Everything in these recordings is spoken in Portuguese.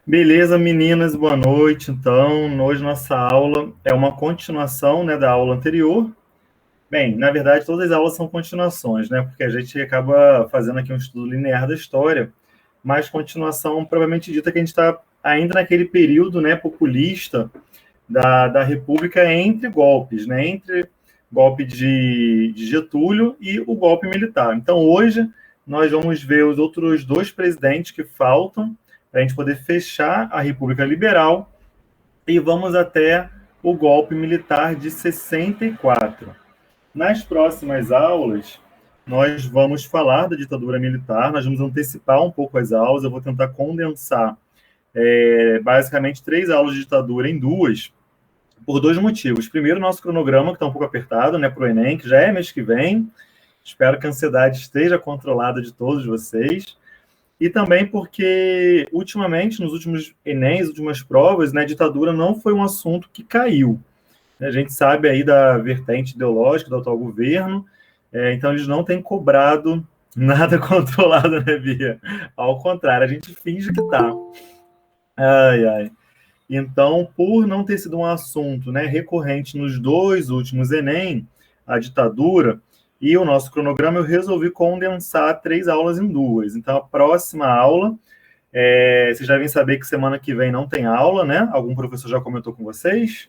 Beleza, meninas, boa noite. Então, hoje nossa aula é uma continuação, né, da aula anterior. Bem, na verdade, todas as aulas são continuações, né, porque a gente acaba fazendo aqui um estudo linear da história, mas continuação provavelmente dita que a gente está ainda naquele período, né, populista da República entre golpes, né, entre golpe de Getúlio e o golpe militar. Então, hoje, nós vamos ver os outros dois presidentes que faltam para a gente poder fechar a República Liberal e vamos até o golpe militar de 64. Nas próximas aulas, nós vamos falar da ditadura militar, nós vamos antecipar um pouco as aulas, eu vou tentar condensar basicamente 3 aulas de ditadura em 2, por 2 motivos. Primeiro, nosso cronograma, que está um pouco apertado, né, para o Enem, que já é mês que vem. Espero que a ansiedade esteja controlada de todos vocês. E também porque, ultimamente, nos últimos Enems, últimas provas, né, a ditadura não foi um assunto que caiu. A gente sabe aí da vertente ideológica do atual governo, então eles não têm cobrado nada controlado, né, Bia? Ao contrário, a gente finge que está. Ai, ai. Então, por não ter sido um assunto, né, recorrente nos 2 últimos Enem, a ditadura e o nosso cronograma, eu resolvi condensar 3 aulas em 2. Então, a próxima aula, vocês devem saber que semana que vem não tem aula, né? Algum professor já comentou com vocês?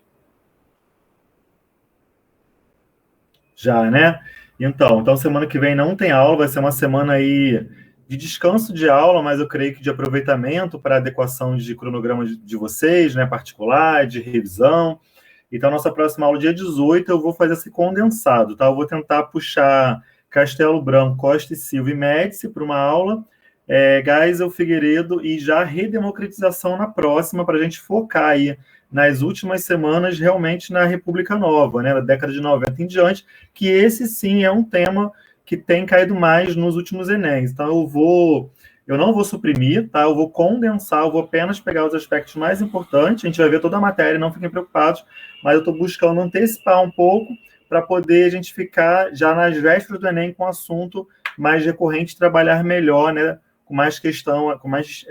Já, né? Então, semana que vem não tem aula, vai ser uma semana aí de descanso de aula, mas eu creio que de aproveitamento para adequação de cronograma de vocês, né, particular, de revisão. Então, nossa próxima aula, dia 18, eu vou fazer esse condensado, tá? Eu vou tentar puxar Castelo Branco, Costa e Silva e Médici para uma aula, Geisel, Figueiredo e já redemocratização na próxima, para a gente focar aí nas últimas semanas realmente na República Nova, né, da década de 90 em diante, que esse sim é um tema que tem caído mais nos últimos Enems. Então, eu não vou suprimir, tá? Eu vou condensar, eu vou apenas pegar os aspectos mais importantes, a gente vai ver toda a matéria, não fiquem preocupados, mas eu estou buscando antecipar um pouco para poder a gente ficar já nas vésperas do Enem com o assunto mais recorrente, trabalhar melhor, né? Com mais questão, com mais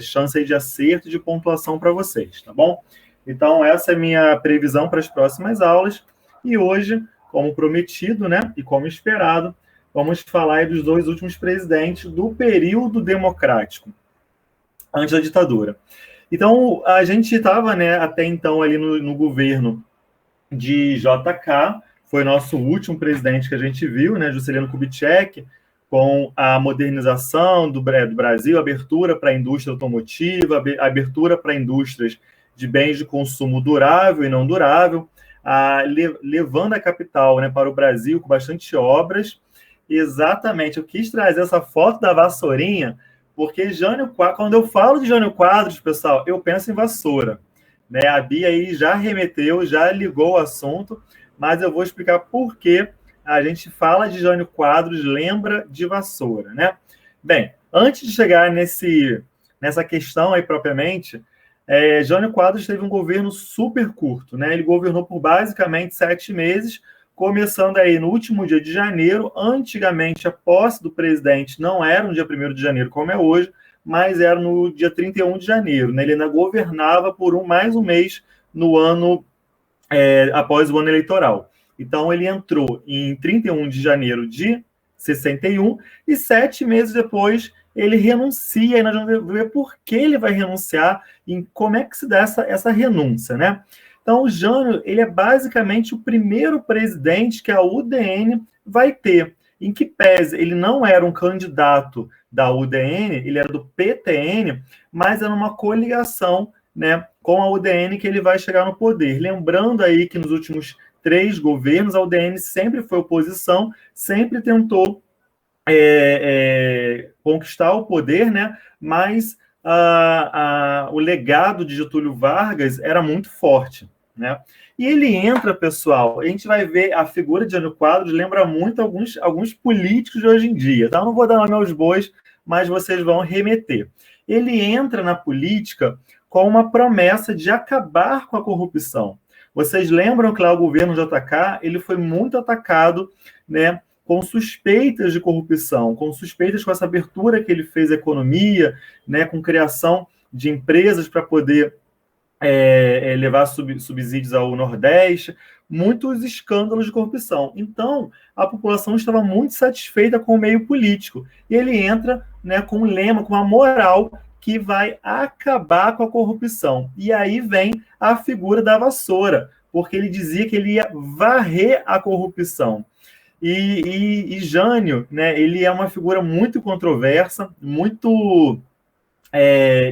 chance de acerto e de pontuação para vocês, tá bom? Então, essa é a minha previsão para as próximas aulas. E hoje, como prometido, né, e como esperado, vamos falar dos 2 últimos presidentes do período democrático, antes da ditadura. Então, a gente estava, né, até então ali no governo de JK, foi nosso último presidente que a gente viu, né, Juscelino Kubitschek, com a modernização do Brasil, abertura para a indústria automotiva, abertura para indústrias de bens de consumo durável e não durável, levando a capital, né, para o Brasil com bastante obras. Exatamente, eu quis trazer essa foto da vassourinha, porque quando eu falo de Jânio Quadros, pessoal, eu penso em vassoura. Né? A Bia aí já remeteu, já ligou o assunto, mas eu vou explicar por que a gente fala de Jânio Quadros, lembra de vassoura, né? Bem, antes de chegar nessa questão aí propriamente, Jânio Quadros teve um governo super curto, né? Ele governou por basicamente 7 meses, começando aí no último dia de janeiro. Antigamente, a posse do presidente não era no dia 1º de janeiro, como é hoje, mas era no dia 31 de janeiro. Né? Ele ainda governava por mais um mês no ano após o ano eleitoral. Então, ele entrou em 31 de janeiro de 61 e 7 meses depois ele renuncia, e nós vamos ver por que ele vai renunciar e como é que se dá essa renúncia, né? Então, o Jânio, ele é basicamente o primeiro presidente que a UDN vai ter, em que pese ele não era um candidato da UDN, ele era do PTN, mas era uma coligação, né, com a UDN que ele vai chegar no poder. Lembrando aí que nos últimos 3 governos, a UDN sempre foi oposição, sempre tentou conquistar o poder, né, mas o legado de Getúlio Vargas era muito forte, né? E ele entra, pessoal, a gente vai ver a figura de Jânio Quadros lembra muito alguns políticos de hoje em dia, tá? Eu não vou dar nome aos bois, mas vocês vão remeter. Ele entra na política com uma promessa de acabar com a corrupção. Vocês lembram que lá o governo JK, ele foi muito atacado, né, com suspeitas de corrupção, com suspeitas com essa abertura que ele fez à economia, né, com criação de empresas para poder levar subsídios ao Nordeste, muitos escândalos de corrupção. Então, a população estava muito satisfeita com o meio político. E ele entra, né, com um lema, com uma moral que vai acabar com a corrupção. E aí vem a figura da vassoura, porque ele dizia que ele ia varrer a corrupção. E Jânio, né, ele é uma figura muito controversa, muito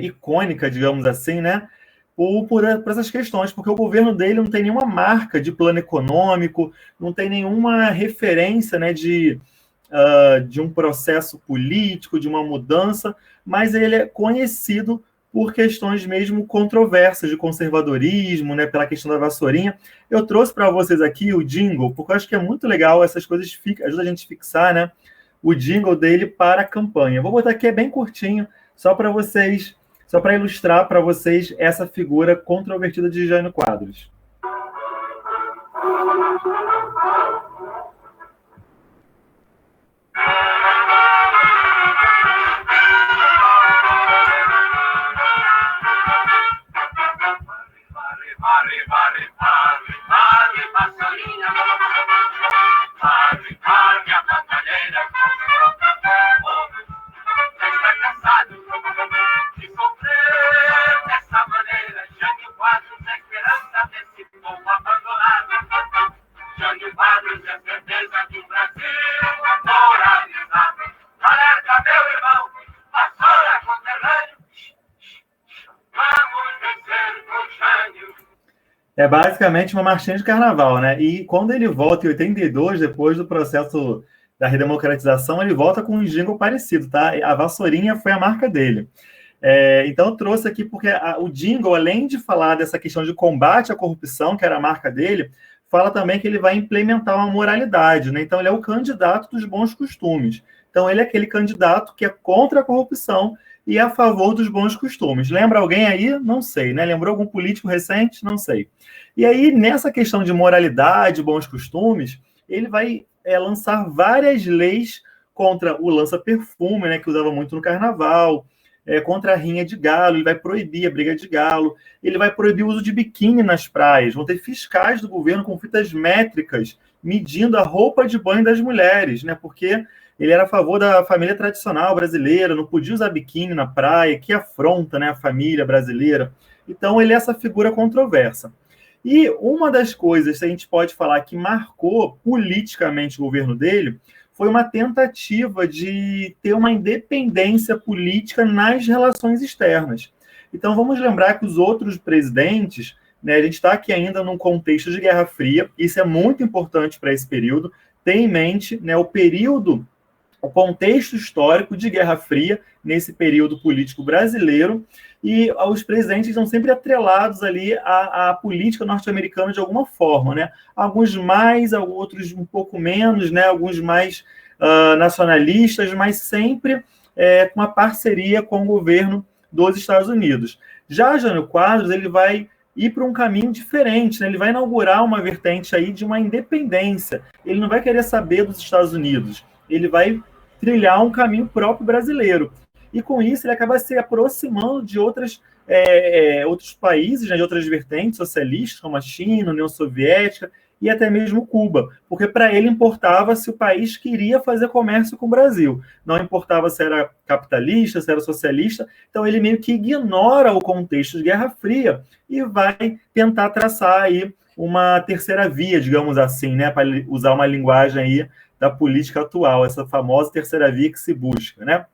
icônica, digamos assim, né, por essas questões, porque o governo dele não tem nenhuma marca de plano econômico, não tem nenhuma referência, né, de um processo político, de uma mudança, mas ele é conhecido por questões mesmo controversas de conservadorismo, né, pela questão da vassourinha. Eu trouxe para vocês aqui o jingle, porque eu acho que é muito legal, essas coisas ajudam a gente a fixar, né, o jingle dele para a campanha. Vou botar aqui, é bem curtinho, só para vocês, só para ilustrar para vocês essa figura controvertida de Jânio Quadros. É basicamente uma marchinha de carnaval, né? E quando ele volta em 82, depois do processo da redemocratização, ele volta com um jingle parecido, tá? A vassourinha foi a marca dele. Então eu trouxe aqui porque o jingle, além de falar dessa questão de combate à corrupção, que era a marca dele, fala também que ele vai implementar uma moralidade, né? Então ele é o candidato dos bons costumes. Então ele é aquele candidato que é contra a corrupção e a favor dos bons costumes. Lembra alguém aí? Não sei, né? Lembrou algum político recente? Não sei. E aí, nessa questão de moralidade, bons costumes, ele vai lançar várias leis contra o lança-perfume, né, que usava muito no carnaval, contra a rinha de galo, ele vai proibir a briga de galo, ele vai proibir o uso de biquíni nas praias, vão ter fiscais do governo com fitas métricas medindo a roupa de banho das mulheres, né, porque ele era a favor da família tradicional brasileira, não podia usar biquíni na praia, que afronta, né, a família brasileira. Então, ele é essa figura controversa. E uma das coisas que a gente pode falar que marcou politicamente o governo dele foi uma tentativa de ter uma independência política nas relações externas. Então, vamos lembrar que os outros presidentes, né, a gente está aqui ainda num contexto de Guerra Fria, isso é muito importante para esse período, ter em mente, né, o contexto histórico de Guerra Fria nesse período político brasileiro, e os presidentes estão sempre atrelados ali à política norte-americana de alguma forma, né? Alguns mais, outros um pouco menos, né? Alguns mais nacionalistas, mas sempre com uma parceria com o governo dos Estados Unidos. Já Jânio Quadros, ele vai ir para um caminho diferente, né? Ele vai inaugurar uma vertente aí de uma independência. Ele não vai querer saber dos Estados Unidos, ele vai trilhar um caminho próprio brasileiro. E com isso ele acaba se aproximando de outros países, né, de outras vertentes socialistas, como a China, a União Soviética e até mesmo Cuba, porque para ele importava se o país queria fazer comércio com o Brasil, não importava se era capitalista, se era socialista, então ele meio que ignora o contexto de Guerra Fria e vai tentar traçar aí uma terceira via, digamos assim, né, para usar uma linguagem aí da política atual, essa famosa terceira via que se busca, né?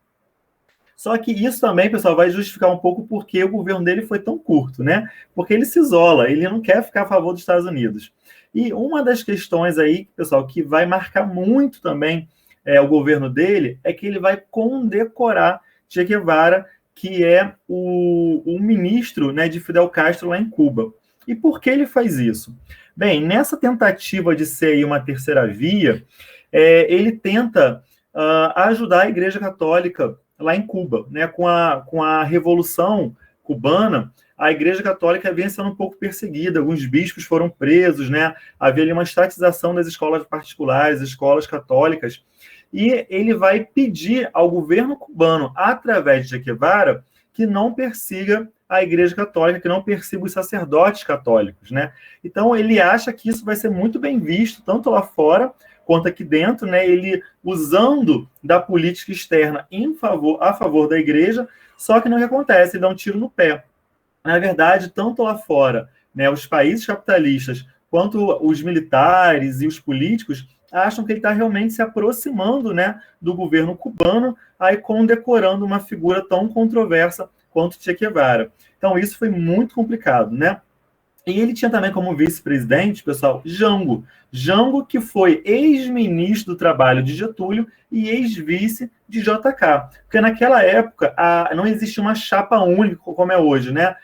Só que isso também, pessoal, vai justificar um pouco porque o governo dele foi tão curto, né? Porque ele se isola, ele não quer ficar a favor dos Estados Unidos. E uma das questões aí, pessoal, que vai marcar muito também o governo dele, é que ele vai condecorar Che Guevara, que é o ministro, né, de Fidel Castro lá em Cuba. E por que ele faz isso? Bem, nessa tentativa de ser aí uma terceira via, ele tenta ajudar a Igreja Católica lá em Cuba, né? Com a Revolução Cubana, a Igreja Católica vinha sendo um pouco perseguida, alguns bispos foram presos, né? Havia ali uma estatização das escolas particulares, escolas católicas, e ele vai pedir ao governo cubano, através de Che Guevara, que não persiga a Igreja Católica, que não persiga os sacerdotes católicos, né? Então, ele acha que isso vai ser muito bem visto, tanto lá fora quanto aqui dentro, né? Ele usando da política externa a favor da Igreja, só que não é o que acontece, ele dá um tiro no pé. Na verdade, tanto lá fora, né, os países capitalistas, quanto os militares e os políticos acham que ele está realmente se aproximando, né, do governo cubano, aí condecorando uma figura tão controversa quanto Che Guevara. Então, isso foi muito complicado, né? E ele tinha também como vice-presidente, pessoal, Jango. Jango, que foi ex-ministro do Trabalho de Getúlio e ex-vice de JK. Porque naquela época não existia uma chapa única como é hoje, né?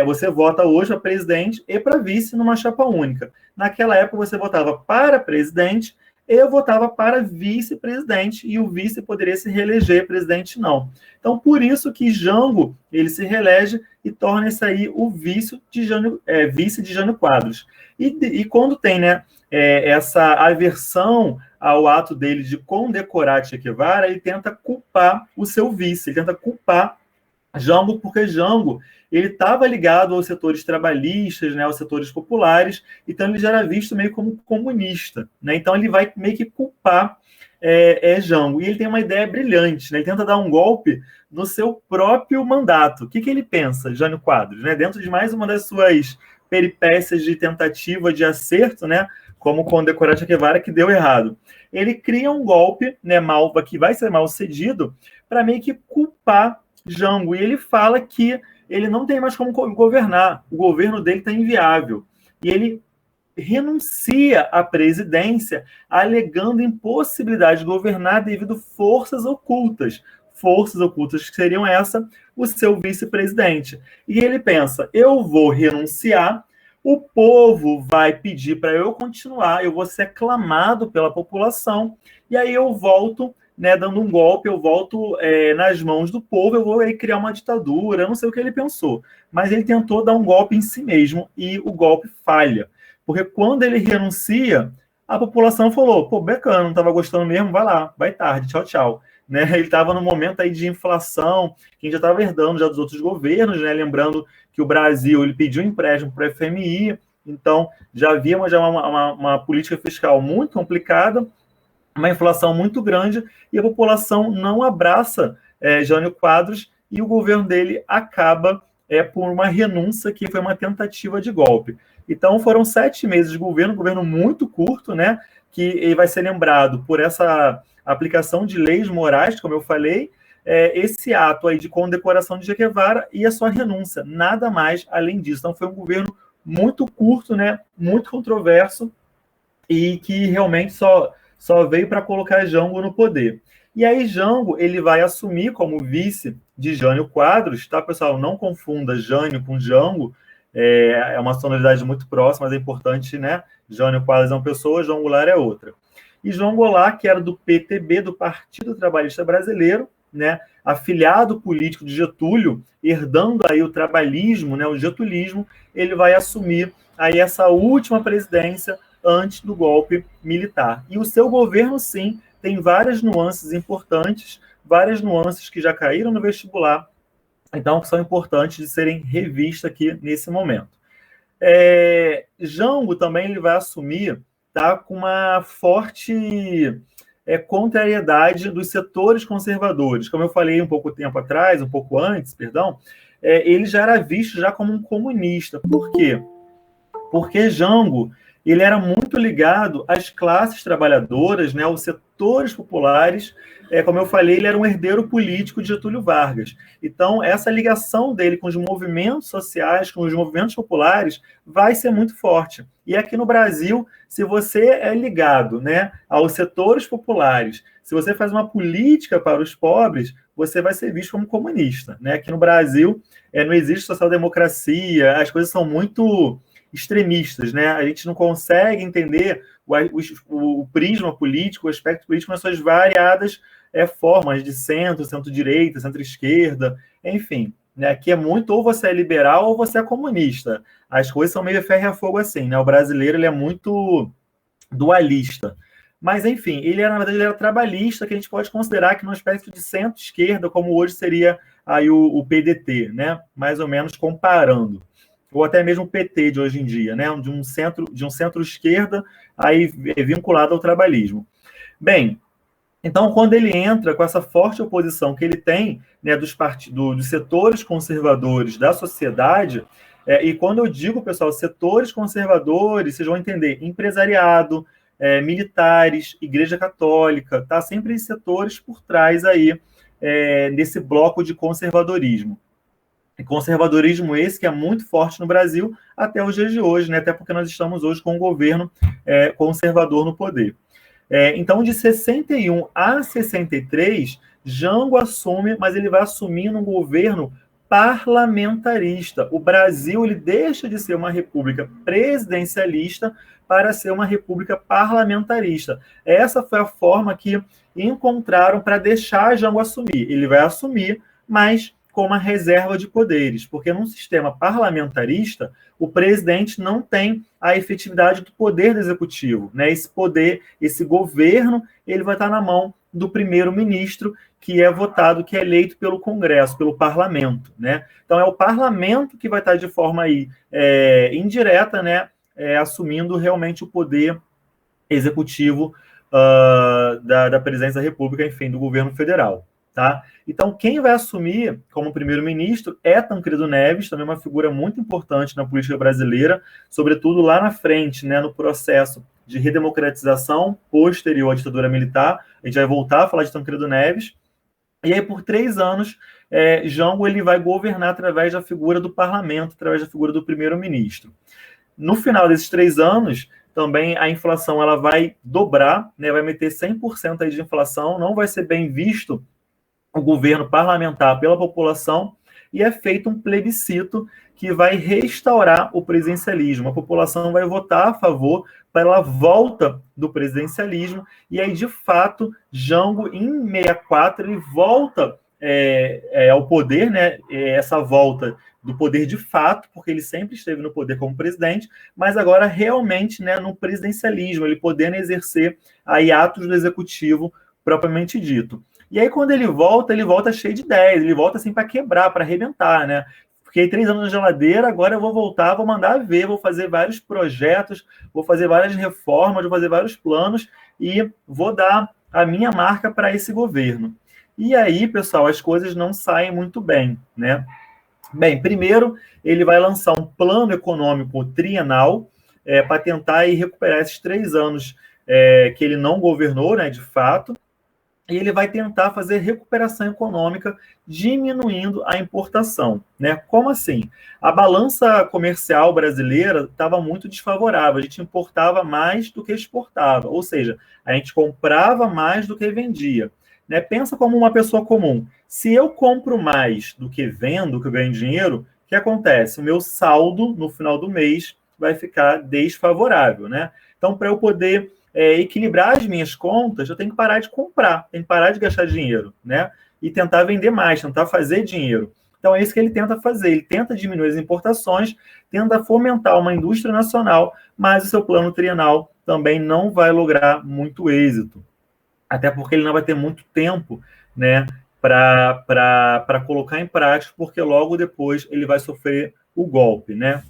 Você vota hoje para presidente e para vice numa chapa única. Naquela época você votava para presidente e votava para vice-presidente, e o vice poderia se reeleger, presidente não. Então, por isso que Jango, ele se reelege e torna-se aí o vice de Jânio Quadros. E quando tem, né, essa aversão ao ato dele de condecorar Che Guevara, ele tenta culpar o seu vice, ele tenta culpar Jango, porque Jango ele estava ligado aos setores trabalhistas, né, aos setores populares, então ele já era visto meio como comunista, né? Então ele vai meio que culpar Jango, e ele tem uma ideia brilhante, né? Ele tenta dar um golpe no seu próprio mandato. O que ele pensa, Jânio Quadros, né? Dentro de mais uma das suas peripécias de tentativa de acerto, né, como condecorar Che Guevara, que deu errado. Ele cria um golpe, né, que vai ser mal sucedido, para meio que culpar Jango, e ele fala que ele não tem mais como governar, o governo dele está inviável, e ele renuncia à presidência, alegando impossibilidade de governar devido a forças ocultas que seriam o seu vice-presidente. E ele pensa, eu vou renunciar, o povo vai pedir para eu continuar, eu vou ser aclamado pela população, e aí eu volto, né, dando um golpe, eu volto nas mãos do povo, eu vou criar uma ditadura, eu não sei o que ele pensou, mas ele tentou dar um golpe em si mesmo, e o golpe falha, porque quando ele renuncia, a população falou, pô, bacana, não estava gostando mesmo, vai lá, vai tarde, tchau, tchau. Né? Ele estava no momento aí de inflação, que a gente já estava herdando já dos outros governos, né? Lembrando que o Brasil ele pediu empréstimo para o FMI, então já havia uma política fiscal muito complicada, uma inflação muito grande, e a população não abraça Jânio Quadros, e o governo dele acaba por uma renúncia, que foi uma tentativa de golpe. Então, foram 7 meses de governo, um governo muito curto, né, que vai ser lembrado por essa aplicação de leis morais, como eu falei, esse ato aí de condecoração de Che Guevara e a sua renúncia, nada mais além disso. Então, foi um governo muito curto, né, muito controverso, e que realmente só veio para colocar Jango no poder. E aí Jango ele vai assumir como vice de Jânio Quadros, tá, pessoal? Não confunda Jânio com Jango, é uma sonoridade muito próxima, mas é importante, né? Jânio Quadros é uma pessoa, João Goulart é outra. E João Goulart, que era do PTB, do Partido Trabalhista Brasileiro, né, afiliado político de Getúlio, herdando aí o trabalhismo, né, o getulismo, ele vai assumir aí essa última presidência antes do golpe militar. E o seu governo, sim, tem várias nuances importantes, várias nuances que já caíram no vestibular, então que são importantes de serem revistas aqui nesse momento. Jango também ele vai assumir, tá, com uma forte contrariedade dos setores conservadores. Como eu falei um pouco antes, ele já era visto já como um comunista. Por quê? Porque Jango ele era muito ligado às classes trabalhadoras, né, aos setores populares. Como eu falei, ele era um herdeiro político de Getúlio Vargas. Então, essa ligação dele com os movimentos sociais, com os movimentos populares, vai ser muito forte. E aqui no Brasil, se você é ligado, né, aos setores populares, se você faz uma política para os pobres, você vai ser visto como comunista. Né? Aqui no Brasil, não existe social-democracia, as coisas são muito extremistas, né? A gente não consegue entender o prisma político, o aspecto político nas suas variadas formas de centro, centro-direita, centro-esquerda, enfim. Né? Aqui é muito ou você é liberal ou você é comunista. As coisas são meio ferro e fogo assim, né? O brasileiro ele é muito dualista. Mas, enfim, na verdade, ele era trabalhista, que a gente pode considerar que numa espécie de centro-esquerda, como hoje seria aí o PDT, né? Mais ou menos comparando. Ou até mesmo o PT de hoje em dia, né? De um centro-esquerda aí vinculado ao trabalhismo. Bem, então, quando ele entra com essa forte oposição que ele tem, né, dos setores conservadores da sociedade, e quando eu digo, pessoal, setores conservadores, vocês vão entender, empresariado, militares, Igreja Católica, tá? Sempre esses setores por trás aí desse bloco de conservadorismo. E conservadorismo esse que é muito forte no Brasil até os dias de hoje, né? Até porque nós estamos hoje com um governo conservador no poder. Então, de 61 a 63, Jango assume, mas ele vai assumir um governo parlamentarista. O Brasil ele deixa de ser uma república presidencialista para ser uma república parlamentarista. Essa foi a forma que encontraram para deixar Jango assumir. Ele vai assumir, mas com uma reserva de poderes, porque num sistema parlamentarista, o presidente não tem a efetividade do poder do executivo, né? Esse poder, esse governo, ele vai estar na mão do primeiro-ministro, que é votado, que é eleito pelo Congresso, pelo parlamento, né? Então é o parlamento que vai estar de forma aí indireta, né? Assumindo realmente o poder executivo da presidência da República, enfim, do governo federal. Tá? Então, quem vai assumir como primeiro-ministro é Tancredo Neves, também uma figura muito importante na política brasileira, sobretudo lá na frente, né, no processo de redemocratização posterior à ditadura militar. A gente vai voltar a falar de Tancredo Neves. E aí, por 3 anos, Jango ele vai governar através da figura do parlamento, através da figura do primeiro-ministro. No final desses 3 anos, também a inflação ela vai dobrar, né, vai meter 100% aí de inflação, não vai ser bem visto o governo parlamentar pela população, e é feito um plebiscito que vai restaurar o presidencialismo. A população vai votar a favor pela volta do presidencialismo, e aí, de fato, Jango, em 64, ele volta ao poder, né? Essa volta do poder de fato, porque ele sempre esteve no poder como presidente, mas agora realmente, né, no presidencialismo, ele podendo exercer aí atos do executivo propriamente dito. E aí, quando ele volta cheio de ideias, ele volta assim para quebrar, para arrebentar, né? Fiquei 3 anos na geladeira, agora eu vou voltar, vou mandar ver, vou fazer vários projetos, vou fazer várias reformas, vou fazer vários planos e vou dar a minha marca para esse governo. E aí, pessoal, as coisas não saem muito bem, né? Bem, primeiro, ele vai lançar um plano econômico trienal para tentar aí, recuperar esses 3 anos que ele não governou, né, de fato, e ele vai tentar fazer recuperação econômica, diminuindo a importação, né? Como assim? A balança comercial brasileira estava muito desfavorável, a gente importava mais do que exportava, ou seja, a gente comprava mais do que vendia, né? Pensa como uma pessoa comum. Se eu compro mais do que vendo, que eu ganho dinheiro, o que acontece? O meu saldo no final do mês vai ficar desfavorável, né? Então, para eu poder equilibrar as minhas contas, eu tenho que parar de comprar, tenho que parar de gastar dinheiro, né? E tentar vender mais, tentar fazer dinheiro. Então é isso que ele tenta fazer, ele tenta diminuir as importações, tenta fomentar uma indústria nacional, mas o seu plano trienal também não vai lograr muito êxito, até porque ele não vai ter muito tempo, né, para colocar em prática, porque logo depois ele vai sofrer o golpe, né?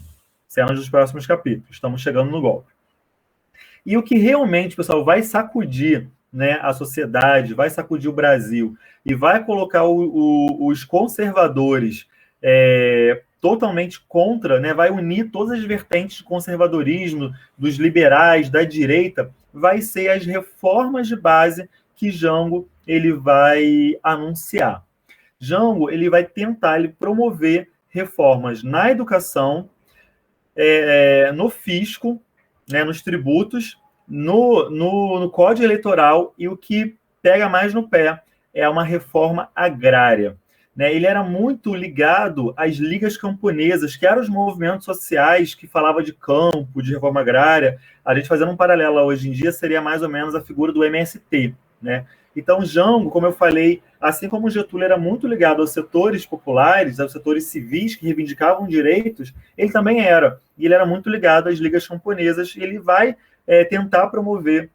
Cenas dos próximos capítulos, estamos chegando no golpe. E o que realmente, pessoal, vai sacudir, né, a sociedade, vai sacudir o Brasil e vai colocar os conservadores totalmente contra, né, vai unir todas as vertentes de conservadorismo, dos liberais, da direita, vai ser as reformas de base que Jango ele vai anunciar. Jango ele vai tentar promover reformas na educação, no fisco, né, nos tributos, no Código Eleitoral, e o que pega mais no pé é uma reforma agrária. Né? Ele era muito ligado às ligas camponesas, que eram os movimentos sociais que falavam de campo, de reforma agrária. A gente fazendo um paralelo hoje em dia, seria mais ou menos a figura do MST. Né? Então, Jango, como eu falei, assim como Getúlio era muito ligado aos setores populares, aos setores civis que reivindicavam direitos, ele também era. E ele era muito ligado às ligas camponesas, e ele vai tentar promover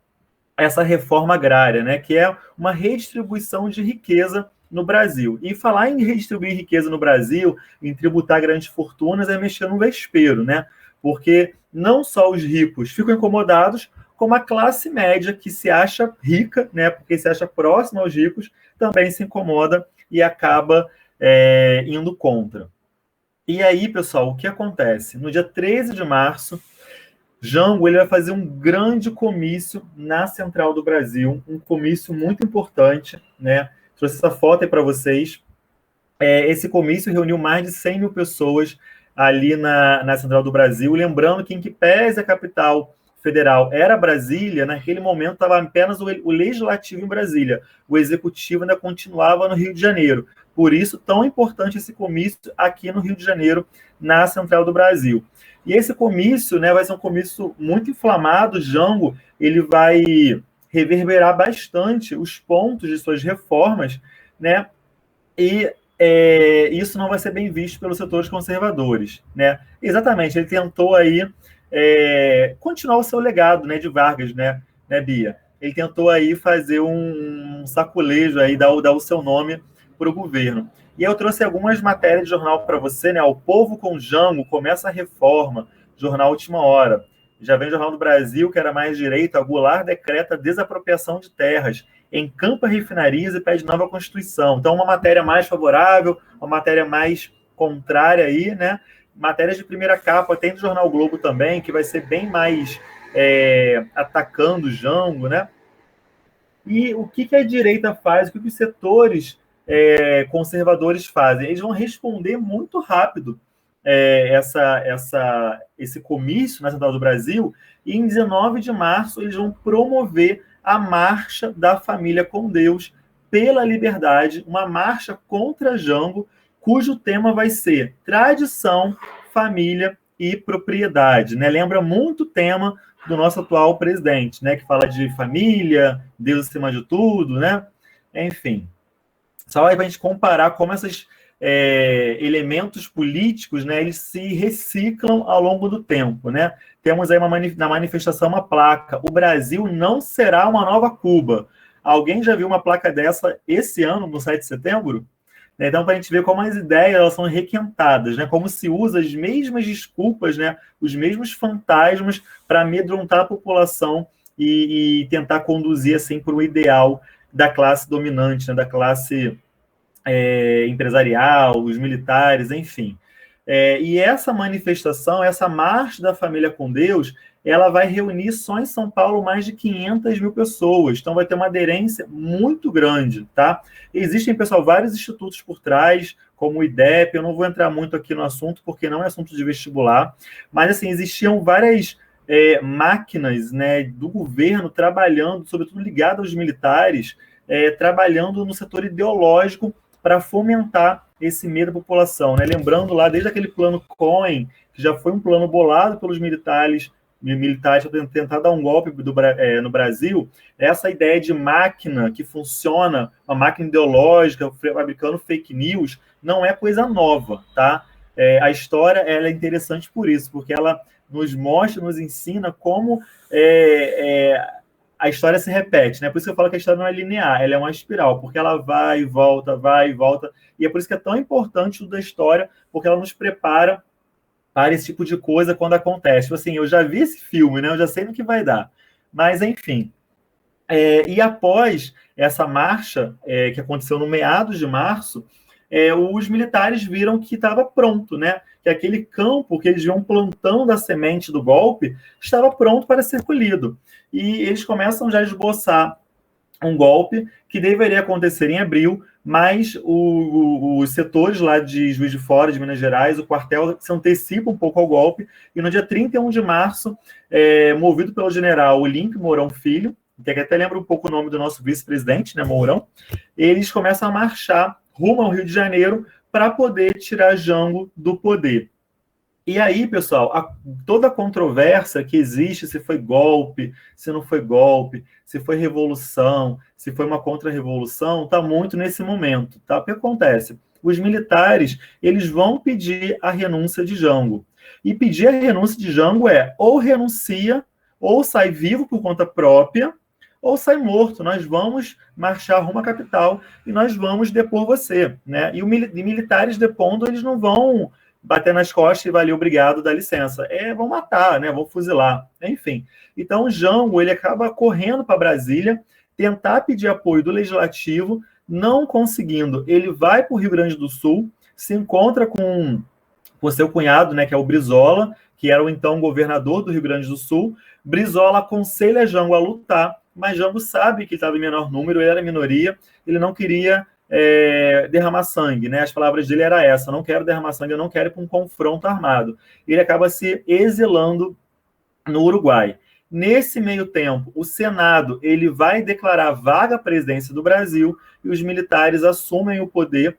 essa reforma agrária, né, que é uma redistribuição de riqueza no Brasil. E falar em redistribuir riqueza no Brasil, em tributar grandes fortunas, é mexer no vespeiro, né? Porque não só os ricos ficam incomodados, como a classe média, que se acha rica, né, porque se acha próxima aos ricos, também se incomoda e acaba indo contra. E aí, pessoal, o que acontece? No dia 13 de março, Jango ele vai fazer um grande comício na Central do Brasil, um comício muito importante, né? Trouxe essa foto aí para vocês. Esse comício reuniu mais de 100 mil pessoas ali na Central do Brasil. Lembrando que, em que pese a capital federal era Brasília, naquele momento estava apenas o legislativo em Brasília. O executivo ainda continuava no Rio de Janeiro. Por isso, tão importante esse comício aqui no Rio de Janeiro, na Central do Brasil. E esse comício, né, vai ser um comício muito inflamado. Jango ele vai reverberar bastante os pontos de suas reformas, né? E isso não vai ser bem visto pelos setores conservadores, né? Exatamente, ele tentou aí continuar o seu legado, né, de Vargas, né, Bia? Ele tentou aí fazer um saculejo aí, dar o seu nome para o governo. E eu trouxe algumas matérias de jornal para você, né? O Povo com Jango começa a reforma, jornal Última Hora. Já vem o Jornal do Brasil, que era mais direita, Goulart decreta desapropriação de terras, encampa refinarias e pede nova Constituição. Então, uma matéria mais favorável, uma matéria mais contrária aí, né? Matérias de primeira capa, tem do Jornal Globo também, que vai ser bem mais atacando o Jango, né? E o que a direita faz, o que os setores conservadores fazem? Eles vão responder muito rápido esse comício na Central do Brasil, e em 19 de março eles vão promover a Marcha da Família com Deus pela Liberdade, uma marcha contra Jango, cujo tema vai ser tradição, família e propriedade, né? Lembra muito o tema do nosso atual presidente, né? Que fala de família, Deus acima de tudo, né? Enfim, só aí para a gente comparar como esses elementos políticos, né, eles se reciclam ao longo do tempo, né? Temos aí na manifestação uma placa: o Brasil não será uma nova Cuba. Alguém já viu uma placa dessa esse ano, no 7 de setembro? Então, para a gente ver como as ideias elas são requentadas, né? Como se usa as mesmas desculpas, né? Os mesmos fantasmas para amedrontar a população e tentar conduzir assim para o ideal da classe dominante, né? Da classe empresarial, os militares, enfim. E essa manifestação, essa Marcha da Família com Deus, ela vai reunir só em São Paulo mais de 500 mil pessoas. Então vai ter uma aderência muito grande, tá? Existem, pessoal, vários institutos por trás, como o IDEP. Eu não vou entrar muito aqui no assunto, porque não é assunto de vestibular. Mas, assim, existiam várias máquinas, né, do governo trabalhando, sobretudo ligado aos militares, trabalhando no setor ideológico para fomentar esse medo da população, né? Lembrando lá, desde aquele plano Cohen, que já foi um plano bolado pelos militares para tentar dar um golpe no Brasil, essa ideia de máquina que funciona, uma máquina ideológica, fabricando fake news, não é coisa nova, tá? A história ela é interessante por isso, porque ela nos mostra, nos ensina como a história se repete, né? Por isso que eu falo que a história não é linear, ela é uma espiral, porque ela vai e volta, e é por isso que é tão importante o da história, porque ela nos prepara para esse tipo de coisa quando acontece. Tipo assim, eu já vi esse filme, né? Eu já sei no que vai dar. Mas, enfim. E após essa marcha, que aconteceu no meados de março, os militares viram que estava pronto, né? Que aquele campo que eles viam plantando a semente do golpe estava pronto para ser colhido. E eles começam já a esboçar um golpe que deveria acontecer em abril, mas os setores lá de Juiz de Fora, de Minas Gerais, o quartel se antecipa um pouco ao golpe, e no dia 31 de março, movido pelo general Olímpio Mourão Filho, que até lembra um pouco o nome do nosso vice-presidente, né, Mourão, eles começam a marchar rumo ao Rio de Janeiro para poder tirar Jango do poder. E aí, pessoal, toda a controvérsia que existe, se foi golpe, se não foi golpe, se foi revolução, se foi uma contra-revolução, está muito nesse momento, tá? O que acontece? Os militares, eles vão pedir a renúncia de Jango. E pedir a renúncia de Jango ou renuncia, ou sai vivo por conta própria, ou sai morto, nós vamos marchar rumo à capital e nós vamos depor você, né? E militares depondo, eles não vão bater nas costas e valeu, obrigado, dá licença. Vão matar, né? Vão fuzilar, enfim. Então, o Jango, ele acaba correndo para Brasília, tentar pedir apoio do Legislativo, não conseguindo. Ele vai para o Rio Grande do Sul, se encontra com o seu cunhado, né, que é o Brizola, que era o então governador do Rio Grande do Sul. Brizola aconselha Jango a lutar, mas Jango sabe que estava em menor número, ele era minoria, ele não queria derramar sangue, né? As palavras dele era essa: não quero derramar sangue, eu não quero ir para um confronto armado. Ele acaba se exilando no Uruguai. Nesse meio tempo, o Senado ele vai declarar vaga à presidência do Brasil e os militares assumem o poder,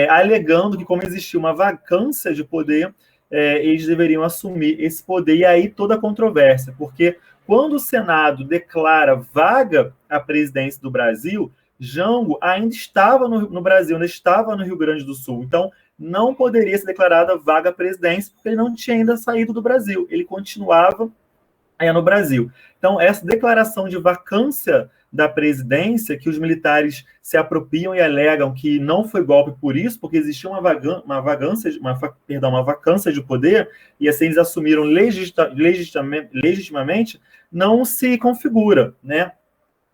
alegando que, como existia uma vacância de poder, eles deveriam assumir esse poder. E aí toda a controvérsia, porque quando o Senado declara vaga à presidência do Brasil, Jango ainda estava no Brasil, ainda estava no Rio Grande do Sul. Então, não poderia ser declarada vaga à presidência, porque ele não tinha ainda saído do Brasil. Ele continuava no Brasil. Então, essa declaração de vacância da presidência, que os militares se apropriam e alegam que não foi golpe por isso, porque existia uma vacância de poder, e assim eles assumiram legitimamente, não se configura, né?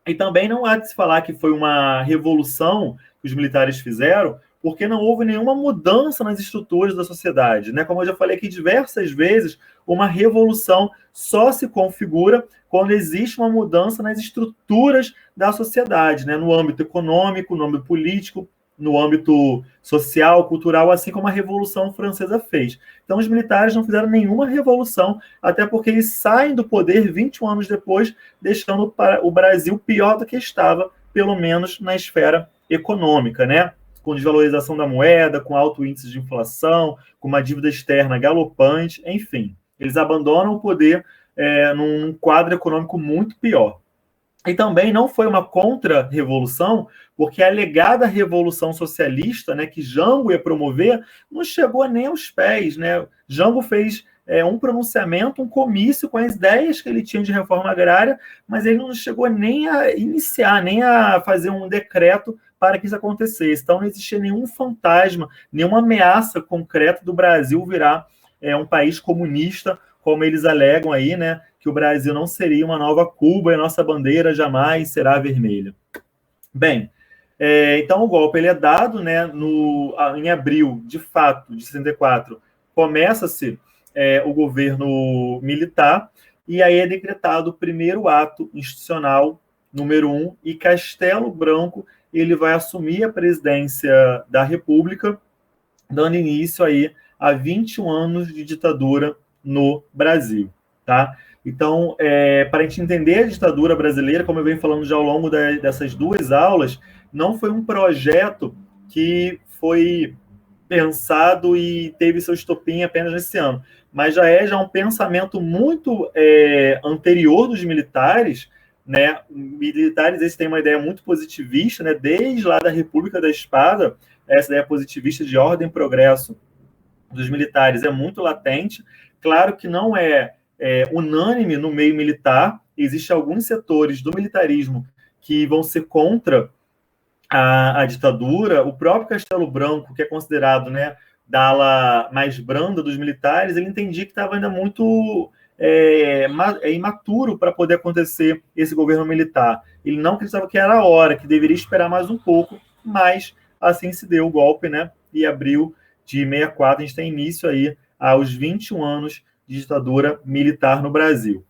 E também não há de se falar que foi uma revolução que os militares fizeram, porque não houve nenhuma mudança nas estruturas da sociedade, né? Como eu já falei aqui diversas vezes, uma revolução só se configura quando existe uma mudança nas estruturas da sociedade, né? No âmbito econômico, no âmbito político, no âmbito social, cultural, assim como a Revolução Francesa fez. Então, os militares não fizeram nenhuma revolução, até porque eles saem do poder 21 anos depois, deixando o Brasil pior do que estava, pelo menos na esfera econômica, né? Com desvalorização da moeda, com alto índice de inflação, com uma dívida externa galopante, enfim. Eles abandonam o poder num quadro econômico muito pior. E também não foi uma contra-revolução, porque a alegada revolução socialista, né, que Jango ia promover, não chegou nem aos pés, né? Jango fez um pronunciamento, um comício com as ideias que ele tinha de reforma agrária, mas ele não chegou nem a iniciar, nem a fazer um decreto para que isso acontecesse. Então não existia nenhum fantasma, nenhuma ameaça concreta do Brasil virar um país comunista, como eles alegam aí, né? Que o Brasil não seria uma nova Cuba e a nossa bandeira jamais será vermelha. Bem, então o golpe ele é dado, né, em abril, de fato, de 64, começa-se o governo militar, e aí é decretado o primeiro ato institucional, número 1, e Castelo Branco ele vai assumir a presidência da República, dando início aí a 21 anos de ditadura no Brasil, tá? Então, para a gente entender a ditadura brasileira, como eu venho falando já ao longo dessas duas aulas, não foi um projeto que foi pensado e teve seu estopim apenas nesse ano, mas já é um pensamento muito anterior dos militares, né? Militares, eles têm uma ideia muito positivista, né? Desde lá da República da Espada, essa ideia positivista de ordem e progresso dos militares é muito latente. Claro que não é unânime no meio militar, existem alguns setores do militarismo que vão ser contra a ditadura. O próprio Castelo Branco, que é considerado, né, da ala mais branda dos militares, ele entendia que estava ainda muito imaturo para poder acontecer esse governo militar. Ele não acreditava que era a hora, que deveria esperar mais um pouco, mas assim se deu o golpe, né? E abril de 64, a gente tem início aí aos 21 anos de ditadura militar no Brasil.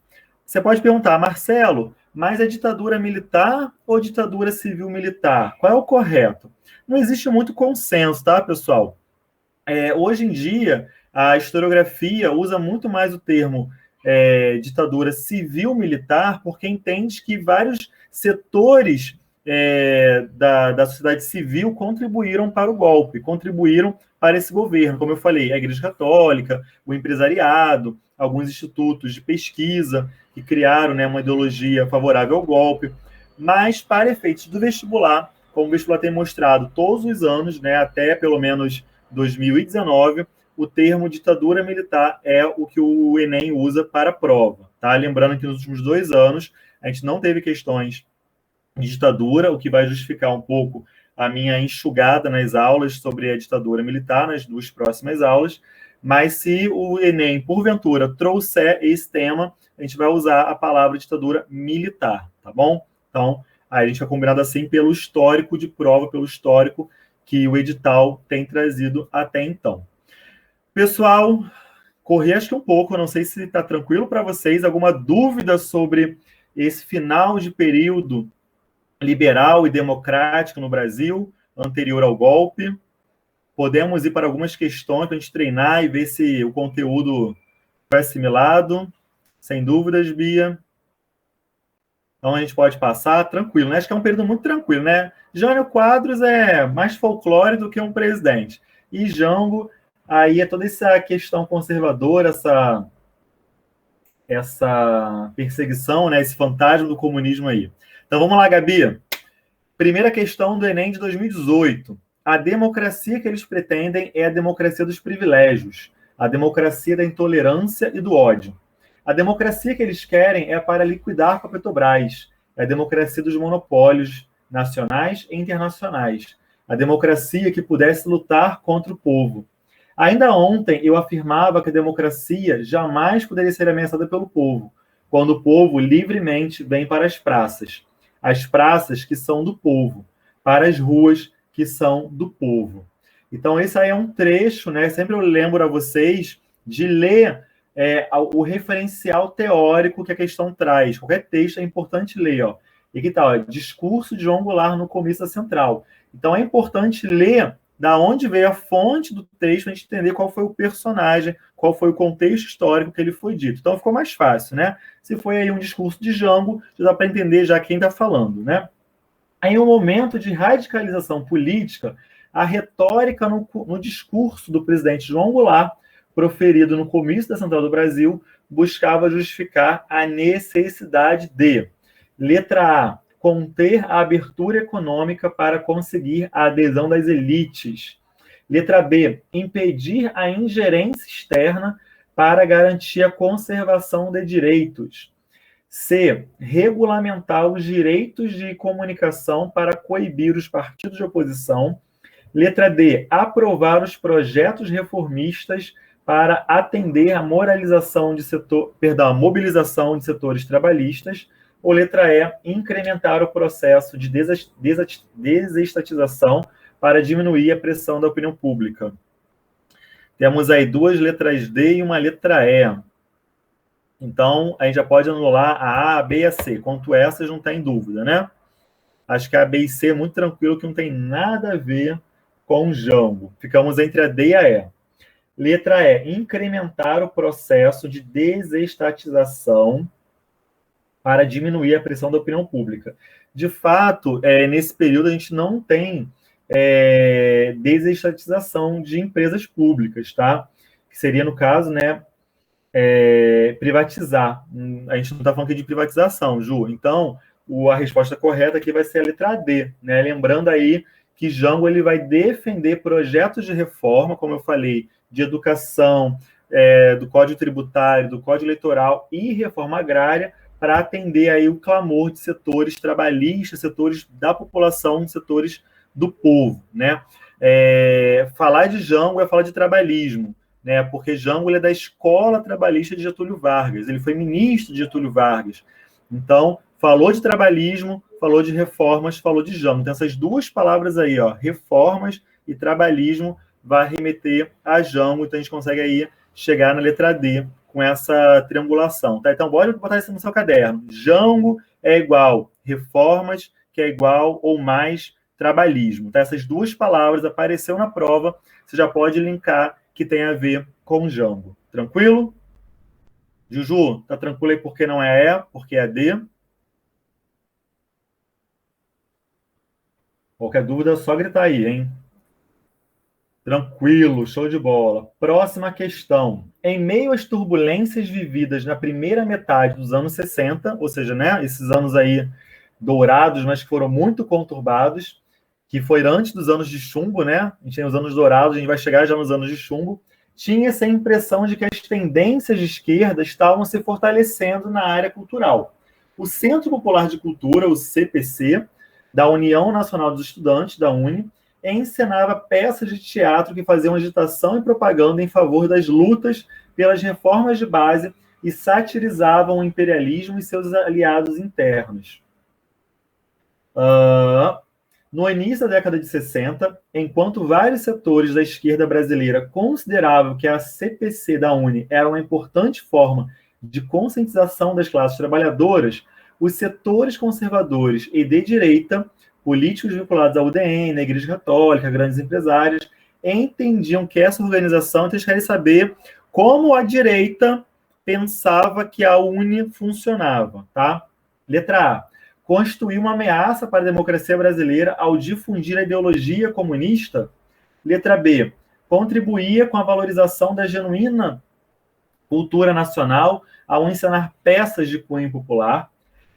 Você pode perguntar, Marcelo, mas é ditadura militar ou ditadura civil-militar? Qual é o correto? Não existe muito consenso, tá, pessoal? Hoje em dia, a historiografia usa muito mais o termo ditadura civil-militar, porque entende que vários setores da sociedade civil contribuíram para o golpe, contribuíram para esse governo. Como eu falei, a Igreja Católica, o empresariado, alguns institutos de pesquisa que criaram, né, uma ideologia favorável ao golpe. Mas, para efeitos do vestibular, como o vestibular tem mostrado todos os anos, né, até pelo menos 2019, o termo ditadura militar é o que o Enem usa para a prova. Tá? Lembrando que nos últimos 2 anos, a gente não teve questões ditadura, o que vai justificar um pouco a minha enxugada nas aulas sobre a ditadura militar, nas duas próximas aulas. Mas se o Enem, porventura, trouxer esse tema, a gente vai usar a palavra ditadura militar, tá bom? Então, aí a gente vai combinado assim pelo histórico de prova, pelo histórico que o edital tem trazido até então. Pessoal, corri acho que um pouco, não sei se está tranquilo para vocês. Alguma dúvida sobre esse final de período liberal e democrático no Brasil, anterior ao golpe? Podemos ir para algumas questões para a gente treinar e ver se o conteúdo foi assimilado. Sem dúvidas, Bia. Então a gente pode passar tranquilo, né? Acho que é um período muito tranquilo, né? Jânio Quadros é mais folclore do que um presidente. E Jango, aí é toda essa questão conservadora, essa perseguição, né? Esse fantasma do comunismo aí. Então vamos lá, Gabi. Primeira questão do Enem de 2018. A democracia que eles pretendem é a democracia dos privilégios, a democracia da intolerância e do ódio. A democracia que eles querem é para liquidar com a Petrobras, é a democracia dos monopólios nacionais e internacionais, a democracia que pudesse lutar contra o povo. Ainda ontem eu afirmava que a democracia jamais poderia ser ameaçada pelo povo, quando o povo livremente vem para as praças que são do povo, para as ruas que são do povo. Então, esse aí é um trecho, né? Sempre eu lembro a vocês de ler o referencial teórico que a questão traz. Qualquer texto é importante ler, ó. E que tal? Discurso de João Goulart no começo da central. Então, é importante ler da onde veio a fonte do texto, a gente entender qual foi o personagem, qual foi o contexto histórico que ele foi dito. Então, ficou mais fácil, né? Se foi aí um discurso de Jango, já dá para entender já quem está falando, né? Em um momento de radicalização política, a retórica no discurso do presidente João Goulart, proferido no comício da Central do Brasil, buscava justificar a necessidade de, letra A, conter a abertura econômica para conseguir a adesão das elites. Letra B, impedir a ingerência externa para garantir a conservação de direitos. C, regulamentar os direitos de comunicação para coibir os partidos de oposição. Letra D, aprovar os projetos reformistas para atender a mobilização de setores trabalhistas. Ou letra E, incrementar o processo de desestatização para diminuir a pressão da opinião pública. Temos aí duas letras D e uma letra E. Então, a gente já pode anular a B e a C. Quanto a essas, não está em dúvida, né? Acho que a B e C é muito tranquilo, que não tem nada a ver com Jango. Ficamos entre a D e a E. Letra E, incrementar o processo de desestatização para diminuir a pressão da opinião pública. De fato, nesse período, a gente não tem desestatização de empresas públicas, tá? Que seria, no caso, né, privatizar. A gente não está falando aqui de privatização, Ju. Então, a resposta correta aqui vai ser a letra D, né? Lembrando aí que Jango ele vai defender projetos de reforma, como eu falei, de educação, do Código Tributário, do Código Eleitoral e reforma agrária, para atender aí o clamor de setores trabalhistas, setores da população, setores do povo, né? Falar de Jango é falar de trabalhismo, né? Porque Jango ele é da Escola Trabalhista de Getúlio Vargas, ele foi ministro de Getúlio Vargas. Então, falou de trabalhismo, falou de reformas, falou de Jango. Então, essas duas palavras aí, ó, reformas e trabalhismo, vai remeter a Jango. Então, a gente consegue aí chegar na letra D com essa triangulação, tá? Então, bora botar isso no seu caderno. Jango é igual reformas, que é igual ou mais trabalhismo, tá? Essas duas palavras apareceu na prova, você já pode linkar que tem a ver com Jango. Tranquilo? Juju, tá tranquilo aí porque não é E, porque é D? Qualquer dúvida é só gritar aí, hein? Tranquilo, show de bola. Próxima questão. Em meio às turbulências vividas na primeira metade dos anos 60, ou seja, né, esses anos aí dourados, mas que foram muito conturbados, que foi antes dos anos de chumbo, né? A gente tem os anos dourados, a gente vai chegar já nos anos de chumbo. Tinha essa impressão de que as tendências de esquerda estavam se fortalecendo na área cultural. o Centro Popular de Cultura, o CPC, da União Nacional dos Estudantes, da UNE, encenava peças de teatro que faziam agitação e propaganda em favor das lutas pelas reformas de base e satirizavam o imperialismo e seus aliados internos. No início da década de 60, enquanto vários setores da esquerda brasileira consideravam que a CPC da UNE era uma importante forma de conscientização das classes trabalhadoras, os setores conservadores e de direita, políticos vinculados à UDN, à Igreja Católica, grandes empresários, entendiam que essa organização, então eles querem saber como a direita pensava que a UNE funcionava, tá? Letra A. Constituiu uma ameaça para a democracia brasileira ao difundir a ideologia comunista. Letra B. Contribuía com a valorização da genuína cultura nacional ao encenar peças de cunho popular.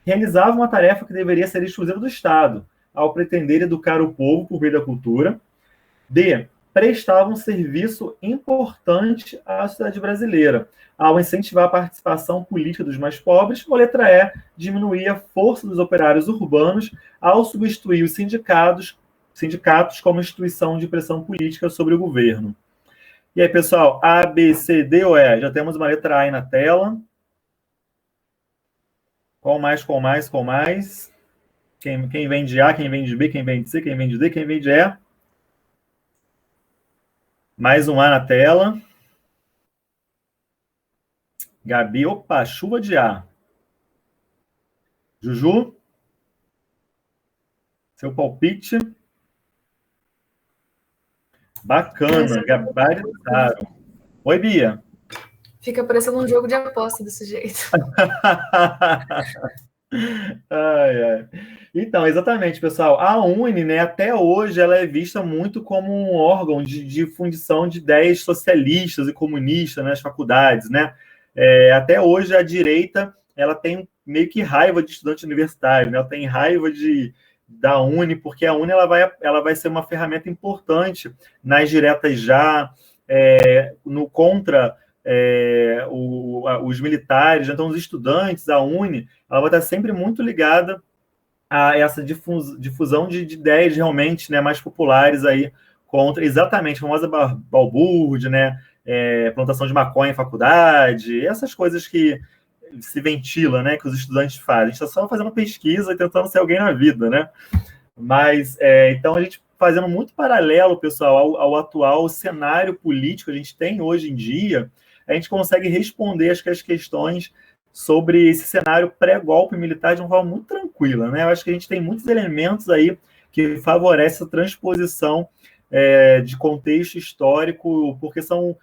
Realizava uma tarefa que deveria ser exclusiva do Estado, ao pretender educar o povo por meio da cultura. D. Prestava um serviço importante à sociedade brasileira, ao incentivar a participação política dos mais pobres. Ou letra E, diminuir a força dos operários urbanos ao substituir os sindicatos como instituição de pressão política sobre o governo. E aí, pessoal, A, B, C, D ou E? Já temos uma letra A aí na tela. Qual mais? Quem vem de A, quem vem de B, quem vem de C, quem vem de D, quem vem de E? Mais um A na tela. Gabi, opa, chuva de A. Juju? Seu palpite? Bacana, gabaritaram. Oi, Bia. Fica parecendo um jogo de aposta desse jeito. Então, exatamente, pessoal. A UNE, né, até hoje, ela é vista muito como um órgão de difundição de ideias socialistas e comunistas nas faculdades, né? Até hoje, a direita ela tem meio que raiva de estudante universitário, né? Ela tem raiva da UNE, porque a UNE ela vai ser uma ferramenta importante nas diretas já, no contra os militares. Então, os estudantes, a UNE, ela vai estar sempre muito ligada a essa difusão de ideias realmente, né, mais populares aí contra, exatamente, a famosa balbúrdia, né, plantação de maconha em faculdade, essas coisas que se ventila, né, que os estudantes fazem. A gente está só fazendo pesquisa e tentando ser alguém na vida, né? Mas, então, a gente fazendo muito paralelo, pessoal, ao atual cenário político que a gente tem hoje em dia, a gente consegue responder as questões sobre esse cenário pré-golpe militar de uma forma muito tranquila, né? Eu acho que a gente tem muitos elementos aí que favorecem a transposição de contexto histórico, porque são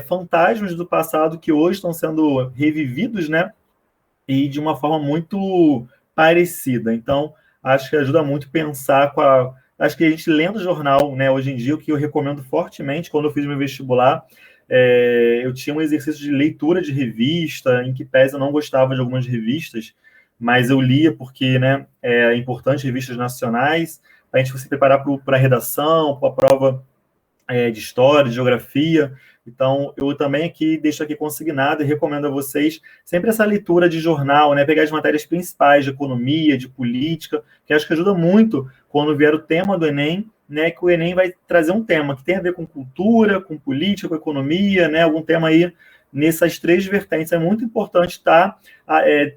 fantasmas do passado que hoje estão sendo revividos, né? E de uma forma muito parecida. Então, acho que ajuda muito pensar acho que a gente lendo o jornal, né, hoje em dia, o que eu recomendo fortemente, quando eu fiz meu vestibular, eu tinha um exercício de leitura de revista, em que pese eu não gostava de algumas revistas, mas eu lia porque, né, é importante revistas nacionais, para a gente se preparar para a redação, para a prova de história, de geografia. Então, eu também deixo aqui consignado e recomendo a vocês sempre essa leitura de jornal, né? Pegar as matérias principais de economia, de política, que acho que ajuda muito quando vier o tema do Enem, né? Que o Enem vai trazer um tema que tem a ver com cultura, com política, com economia, né? Algum tema aí nessas três vertentes. É muito importante estar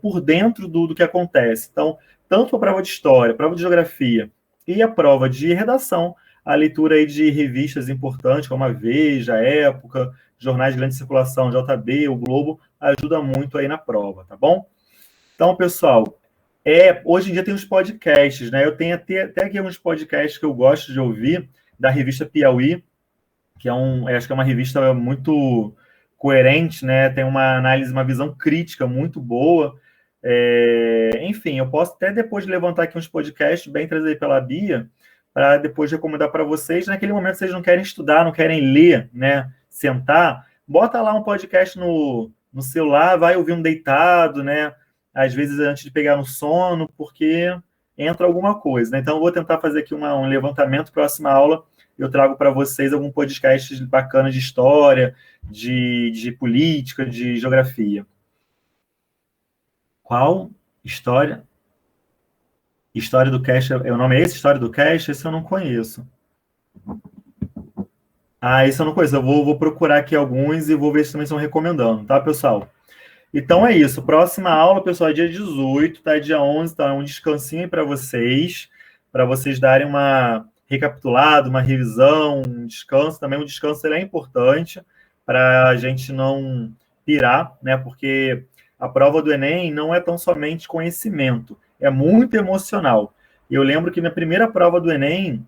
por dentro do que acontece. Então, tanto a prova de história, a prova de geografia e a prova de redação, a leitura aí de revistas importantes, como a Veja, a Época, jornais de grande circulação, JB, o Globo, ajuda muito aí na prova, tá bom? Então, pessoal, hoje em dia tem os podcasts, né? Eu tenho até aqui uns podcasts que eu gosto de ouvir, da revista Piauí, que acho que é uma revista muito coerente, né? Tem uma análise, uma visão crítica muito boa. Enfim, eu posso até depois levantar aqui uns podcasts bem trazidos pela Bia, para depois recomendar para vocês. Naquele momento, vocês não querem estudar, não querem ler, né? Sentar, bota lá um podcast no celular, vai ouvir um deitado, né? Às vezes antes de pegar no sono, porque entra alguma coisa, né? Então, eu vou tentar fazer aqui um levantamento. Próxima aula, eu trago para vocês algum podcast bacana de história, de política, de geografia. Qual? História. História do Cash, o nome é esse? História do Cash? Esse eu não conheço. Esse eu não conheço. Eu vou procurar aqui alguns e vou ver se também estão recomendando, tá, pessoal? Então é isso. Próxima aula, pessoal, é dia 18, tá? Dia 11, tá? Um descansinho aí para vocês darem uma recapitulada, uma revisão, um descanso. Também um descanso ele é importante para a gente não pirar, né? Porque a prova do Enem não é tão somente conhecimento, é muito emocional. Eu lembro que na primeira prova do Enem,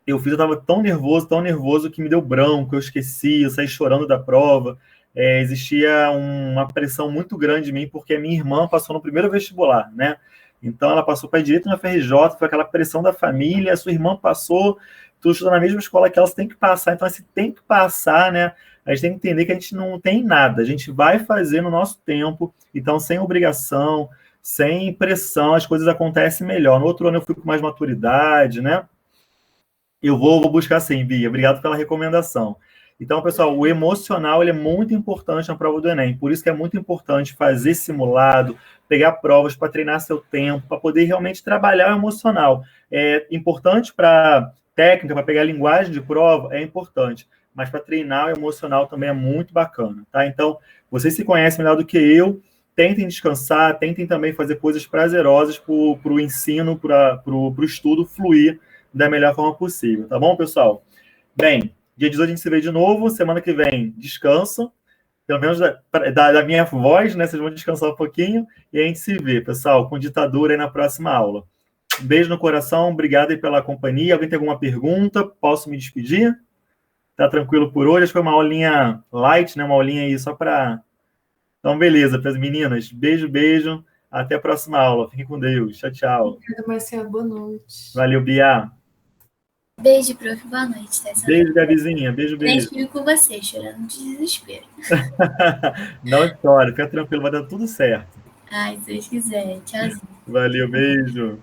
eu estava tão nervoso, que me deu branco, eu esqueci, eu saí chorando da prova. Existia uma pressão muito grande em mim, porque a minha irmã passou no primeiro vestibular, né? Então, ela passou para direito na FRJ, foi aquela pressão da família, a sua irmã passou, tu estuda na mesma escola que ela, você tem que passar, então, assim, tem que passar, né? A gente tem que entender que a gente não tem nada, a gente vai fazer no nosso tempo, então, sem obrigação, sem pressão, as coisas acontecem melhor. No outro ano eu fui com mais maturidade, né? Eu vou buscar sim, Bia. Obrigado pela recomendação. Então, pessoal, o emocional ele é muito importante na prova do Enem. Por isso que é muito importante fazer simulado, pegar provas para treinar seu tempo, para poder realmente trabalhar o emocional. É importante para técnica, para pegar linguagem de prova, é importante. Mas para treinar o emocional também é muito bacana, tá? Então, vocês se conhecem melhor do que eu, tentem descansar, tentem também fazer coisas prazerosas para o ensino, para o estudo fluir da melhor forma possível, tá bom, pessoal? Bem, dia 18 a gente se vê de novo, semana que vem descanso, pelo menos da minha voz, né? Vocês vão descansar um pouquinho e a gente se vê, pessoal, com ditadura aí na próxima aula. Um beijo no coração, obrigado aí pela companhia. Alguém tem alguma pergunta? Posso me despedir? Tá tranquilo por hoje? Acho que foi uma aulinha light, né? Uma aulinha aí só para... Então, beleza, meninas. Beijo. Até a próxima aula. Fiquem com Deus. Tchau. Obrigada, Marcelo. Boa noite. Valeu, Bia. Beijo, prof. Boa noite. Tá? Beijo, Gabizinha. Beijo. Fico com você, chorando de desespero. Não chore, fica tranquilo, vai dar tudo certo. Ai, se Deus quiser. Tchauzinho. Valeu, beijo.